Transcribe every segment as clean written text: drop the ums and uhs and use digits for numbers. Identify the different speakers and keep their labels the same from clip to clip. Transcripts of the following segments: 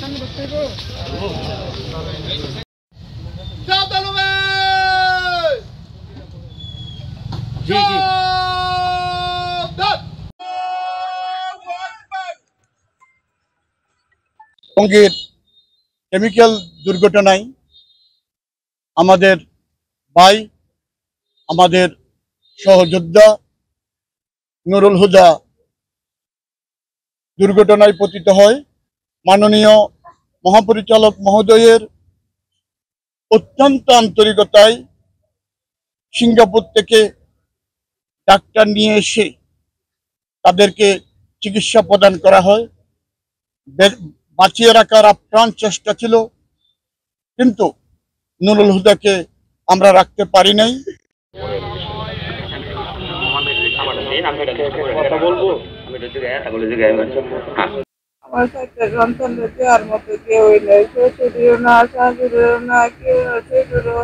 Speaker 1: টঙ্গীর কেমিক্যাল দুর্ঘটনায় আমাদের ভাই, আমাদের সহযোদ্ধা নুরুল হুদা দুর্ঘটনায় পতিত হয়। মাননীয় মহাপরিচালক মহোদয়ের অত্যন্ত আন্তরিকতায় সিঙ্গাপুর থেকে ডাক্তার নিয়ে এসে তাদেরকে চিকিৎসা প্রদান করা হয়। বাঁচিয়ে রাখার আপ্রাণ চেষ্টা ছিল, কিন্তু নুরুল হুদাকে আমরা রাখতে পারি নাই।
Speaker 2: আমার একটা সন্তান রয়েছে, আর মতো কেউ নেই, শ্বশুরেও না, শাশুড়েও না, কেউ শ্বশুরও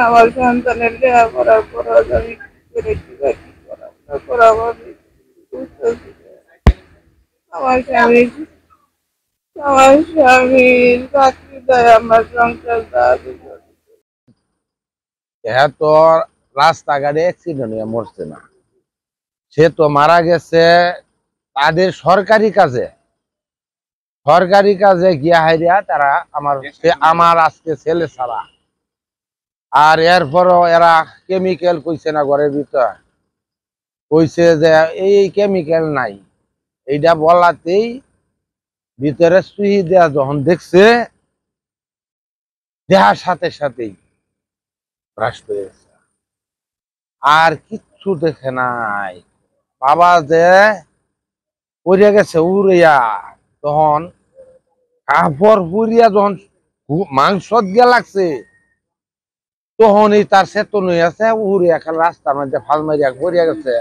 Speaker 2: আমার সন্তানের লেখাপড়ার খরচ আমি করে কি করাবো আমি বুঝতেছি। আমার স্বামীর চাকরি দেয়, আমার সংসার
Speaker 3: তো রাস্তাঘাটে অ্যাক্সিডেন্ট হয়ে মরছে না, সে তো মারা গেছে তাদের সরকারি কাজে গিয়া হাইরিয়া তারা আমার আজকে ছেলে ছাড়া। আর এরপরও এরা কেমিক্যাল কইছে না ঘরের ভিতর, কইছে যে এই কেমিক্যাল নাই, এইটা বলাতেই ভিতরে সুই দেয়া যখন দেখছে, দেহার সাথে সাথেই ব্রাশ করে গেছে, আর কিচ্ছু দেখে নাই। বাবা যে পড়ে গেছে উড়িয়া, তখন কাপড় পুড়িয়া যখন মাংস গিয়া লাগছে, তখনই তার চেতন হয়ে আছে, উড়িয়া রাস্তার মধ্যে ফাল মারিয়া পড়িয়া গেছে।